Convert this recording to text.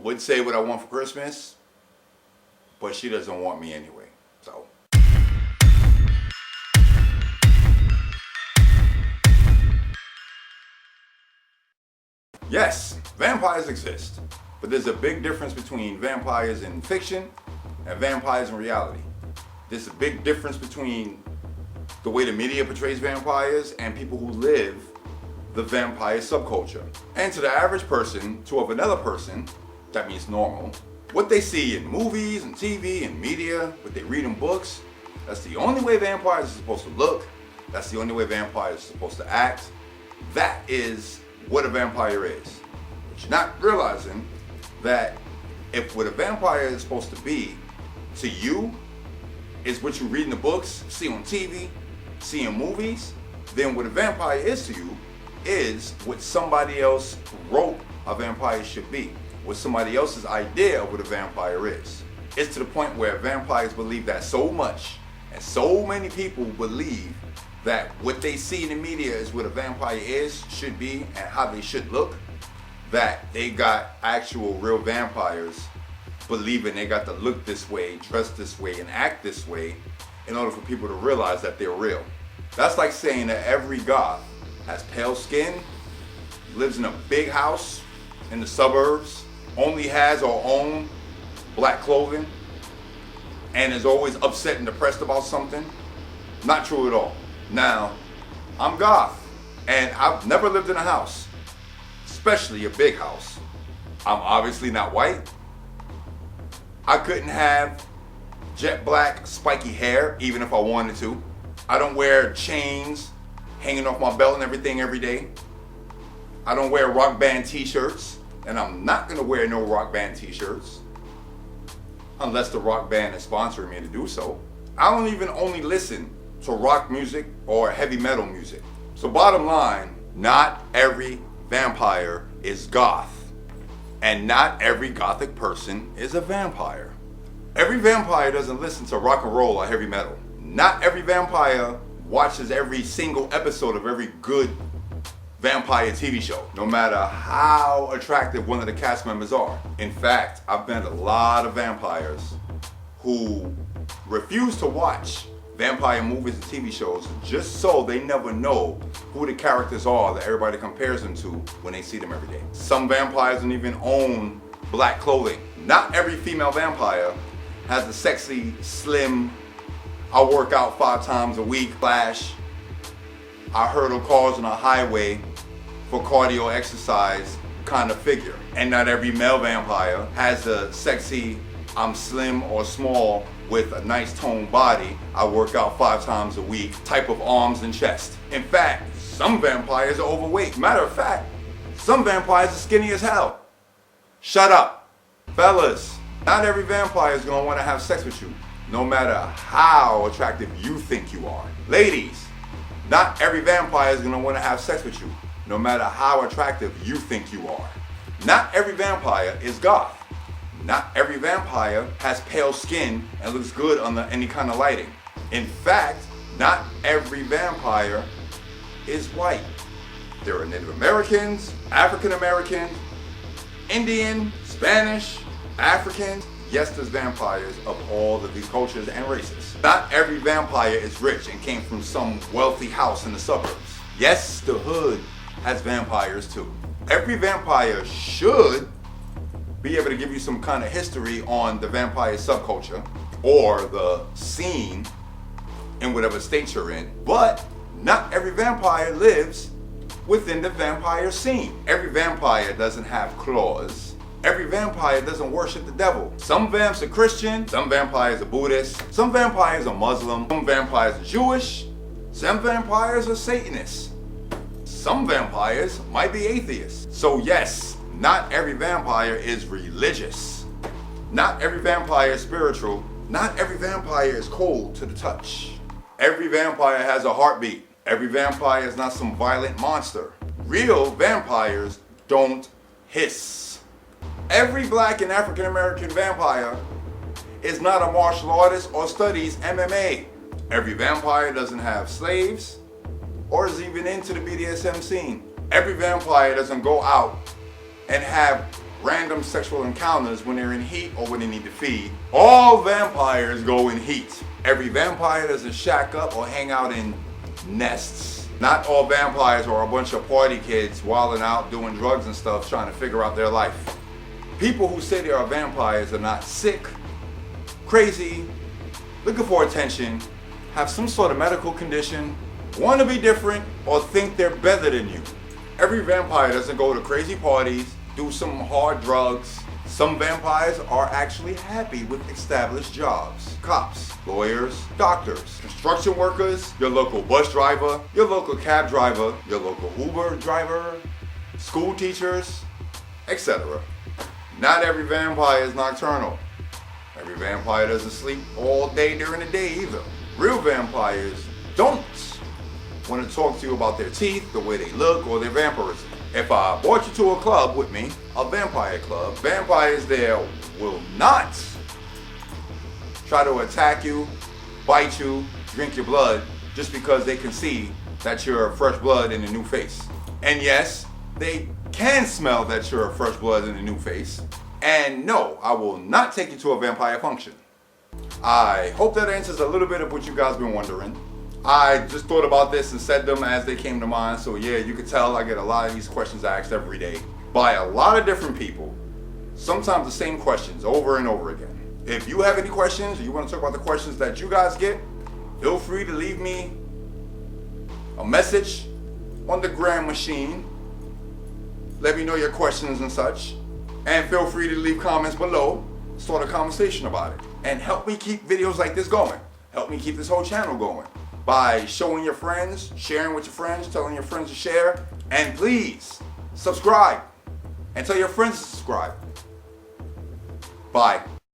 would say what I want for Christmas, but she doesn't want me anyway. So. Yes, vampires exist, but there's a big difference between vampires in fiction and vampires in reality. There's a big difference between the way the media portrays vampires and people who live the vampire subculture. And to the average person, to of another person, that means normal, what they see in movies and TV and media, what they read in books, that's the only way vampires are supposed to look. That's the only way vampires are supposed to act. That is what a vampire is. But you're not realizing that if what a vampire is supposed to be to you is what you read in the books, see on TV, see in movies, then what a vampire is to you is what somebody else wrote a vampire should be, what somebody else's idea of what a vampire is. It's to the point where vampires believe that so much, and so many people believe that what they see in the media is what a vampire is, should be, and how they should look, that they got actual real vampires believing they got to look this way, dress this way, and act this way in order for people to realize that they're real. That's like saying that every goth has pale skin, lives in a big house in the suburbs, only has or owns black clothing, and is always upset and depressed about something. Not true at all. Now, I'm goth, and I've never lived in a house, especially a big house. I'm obviously not white. I couldn't have jet black spiky hair even if I wanted to. I don't wear chains hanging off my belt and everything every day. I don't wear rock band t-shirts, and I'm not gonna wear no rock band t-shirts unless the rock band is sponsoring me to do so. I don't even only listen to rock music or heavy metal music. So bottom line, not every vampire is goth, and not every gothic person is a vampire. Every vampire doesn't listen to rock and roll or heavy metal. Not every vampire watches every single episode of every good vampire TV show, no matter how attractive one of the cast members are. In fact, I've met a lot of vampires who refuse to watch vampire movies and TV shows just so they never know who the characters are that everybody compares them to when they see them every day. Some vampires don't even own black clothing. Not every female vampire has the sexy, slim, I work out 5 times a week, flash, I hurdle cars on a highway for cardio exercise kind of figure. And not every male vampire has a sexy, I'm slim or small with a nice toned body, I work out 5 times a week type of arms and chest. In fact, some vampires are overweight. Matter of fact, some vampires are skinny as hell. Shut up. Fellas, not every vampire is gonna wanna have sex with you, no matter how attractive you think you are. Ladies, not every vampire is gonna wanna have sex with you, no matter how attractive you think you are. Not every vampire is goth. Not every vampire has pale skin and looks good under any kind of lighting. In fact, not every vampire is white. There are Native Americans, African Americans, Indian, Spanish, African. Yes, there's vampires of all of these cultures and races. Not every vampire is rich and came from some wealthy house in the suburbs. Yes, the hood has vampires too. Every vampire should be able to give you some kind of history on the vampire subculture or the scene in whatever state you're in, but not every vampire lives within the vampire scene. Every vampire doesn't have claws. Every vampire doesn't worship the devil. Some vamps are Christian, some vampires are Buddhist, some vampires are Muslim, some vampires are Jewish, some vampires are Satanists. Some vampires might be atheists. So yes, not every vampire is religious. Not every vampire is spiritual. Not every vampire is cold to the touch. Every vampire has a heartbeat. Every vampire is not some violent monster. Real vampires don't hiss. Every black and African American vampire is not a martial artist or studies MMA. Every vampire doesn't have slaves or is even into the BDSM scene. Every vampire doesn't go out and have random sexual encounters when they're in heat or when they need to feed. All vampires go in heat. Every vampire doesn't shack up or hang out in nests. Not all vampires are a bunch of party kids wilding out doing drugs and stuff trying to figure out their life. People who say they are vampires are not sick, crazy, looking for attention, have some sort of medical condition, want to be different, or think they're better than you. Every vampire doesn't go to crazy parties, do some hard drugs. Some vampires are actually happy with established jobs. Cops, lawyers, doctors, construction workers, your local bus driver, your local cab driver, your local Uber driver, school teachers, etc. Not every vampire is nocturnal. Every vampire doesn't sleep all day during the day either. Real vampires don't want to talk to you about their teeth, the way they look, or their vampirism. If I brought you to a club with me, a vampire club, vampires there will not try to attack you, bite you, drink your blood, just because they can see that you're fresh blood in a new face. And yes, they can smell that you're fresh blood in a new face. And no, I will not take you to a vampire function. I hope that answers a little bit of what you guys been wondering. I just thought about this and said them as they came to mind. So yeah, you can tell I get a lot of these questions asked every day by a lot of different people. Sometimes the same questions over and over again. If you have any questions or you want to talk about the questions that you guys get, feel free to leave me a message on the Gram machine. Let me know your questions and such. And feel free to leave comments below, start a conversation about it. And help me keep videos like this going. Help me keep this whole channel going by showing your friends, sharing with your friends, telling your friends to share, and please subscribe and tell your friends to subscribe. Bye.